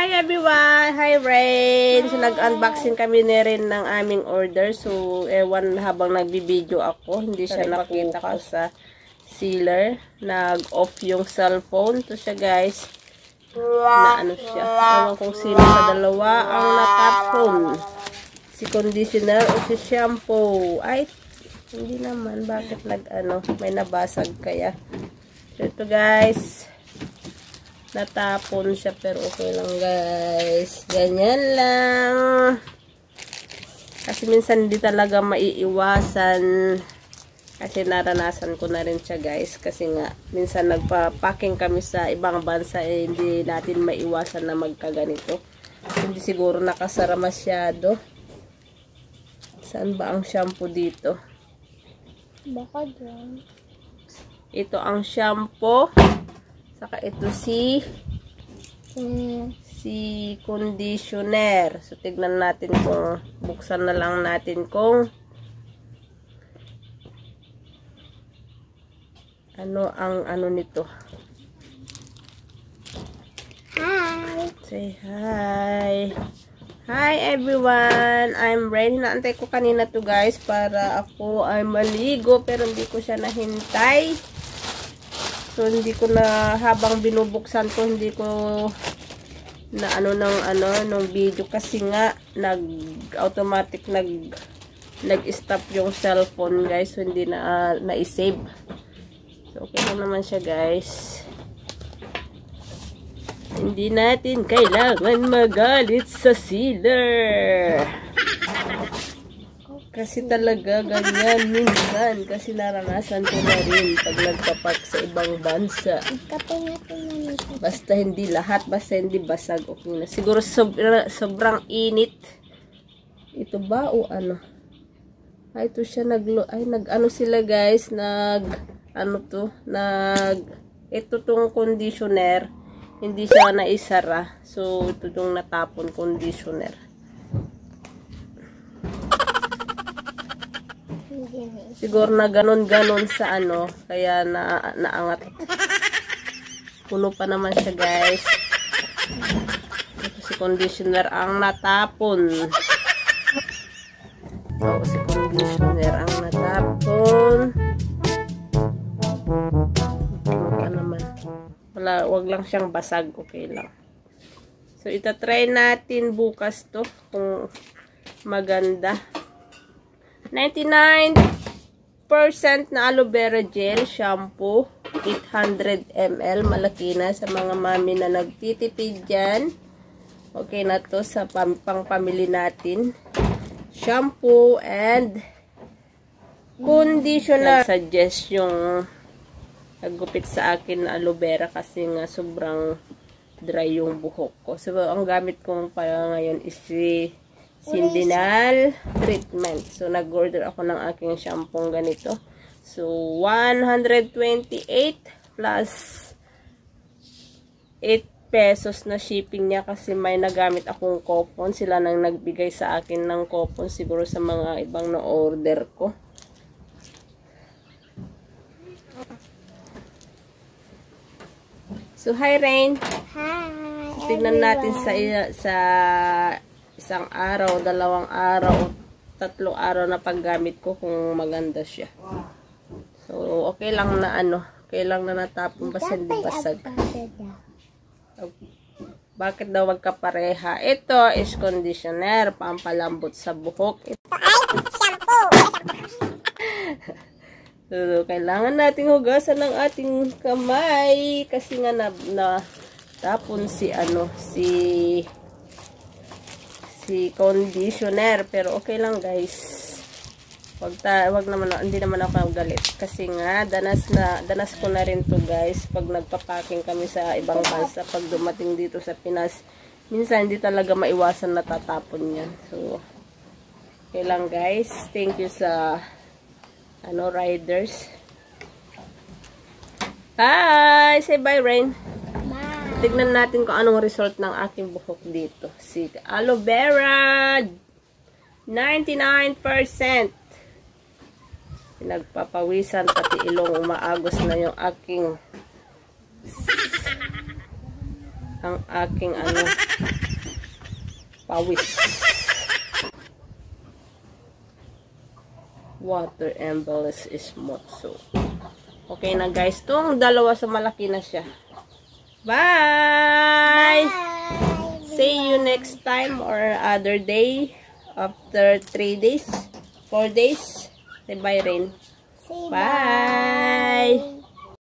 Hi everyone! Hi Rain! So nag-unboxing kami na rin ng aming order. So ewan habang nagbibideo ako, hindi siya nakuha sa sealer. Nag-off yung cellphone. To siya guys. Na ano siya. Ewan kung sino sa dalawa ang natapon. Si conditioner o si shampoo. Ay, hindi naman. Bakit may nabasag kaya? So ito guys. Natapon siya pero okay lang guys. Ganyan lang. Kasi minsan hindi talaga maiiwasan. Kasi naranasan ko na rin siya guys. Kasi nga minsan nagpa-packing kami sa ibang bansa hindi natin maiwasan na magkaganito. Hindi siguro nakasara masyado. Saan ba ang shampoo dito? Baka dyan. Ito ang shampoo. Saka ito si conditioner. So, tignan natin kung buksan na lang natin kung ano nito. Hi! Say hi! Hi everyone! I'm ready. Naantay ko kanina to guys para ako ay maligo pero hindi ko siya nahintay. So, hindi ko na, habang binubuksan ko, hindi ko na nung video kasi nga, automatic nag-stop yung cellphone guys. So, hindi na, na-save. So, okay lang naman siya guys. Hindi natin kailangan magalit sa sealer. Kasi talaga ganyan minsan. Kasi naranasan ko na rin pag nagpapak sa ibang bansa. Basta hindi lahat, basta hindi basag. Okay na. Siguro sobrang init. Ito ba o ano? Ay, ito siya nag-ano sila guys. Ito tong conditioner. Hindi siya naisara. So, ito tong natapon conditioner. Siguro na ganon-ganon sa kaya naangat. Puno pa naman siya guys. Ito si conditioner ang natapon. Ito si conditioner ang natapon. Puno pa naman. Wag lang siyang basag. Okay lang. So, itatry natin bukas to kung maganda. 99% na aloe vera gel shampoo, 800 ml, malaki na sa mga mami na nagtitipid dyan. Okay na to sa pang-pamili natin. Shampoo and conditioner. Suggest yung naggupit sa akin na aloe vera kasi nga sobrang dry yung buhok ko. So, ang gamit ko pa ngayon is si Sindinal treatment. So, nag-order ako ng aking shampoo ganito. So, 128 plus 8 pesos na shipping niya kasi may nagamit akong coupon. Sila nang nagbigay sa akin ng coupon siguro sa mga ibang na-order ko. So, hi Rain! Hi! Tignan natin sa isang araw, 2 araw, 3 araw na paggamit ko kung maganda siya. So, okay lang na okay lang na natapon basta hindi basag. Bakit daw magkapareha? Ito is conditioner, pampalambot sa buhok. Ito ay shampoo. So, kailangan nating hugasan ng ating kamay kasi nga natapon si conditioner pero okay lang guys. Wag naman, hindi naman ako galit kasi nga danas ko na rin to guys pag nagpa-packing kami sa ibang bansa. Pag dumating dito sa Pinas minsan hindi talaga maiwasan na tatapon yan. So okay lang guys. Thank you sa riders. Hi! Say bye Rain. Tignan natin kung anong result ng aking buhok dito. Si aloe vera 99%. Pinagpapawisan pati ilong umaagos na yung aking ang aking pawis. Water embellish smooth soap. Okay na guys, itong dalawa sa malaki na siya. Bye! See you next time or other day after 3 days, 4 days. Say bye, Rain. Say Bye!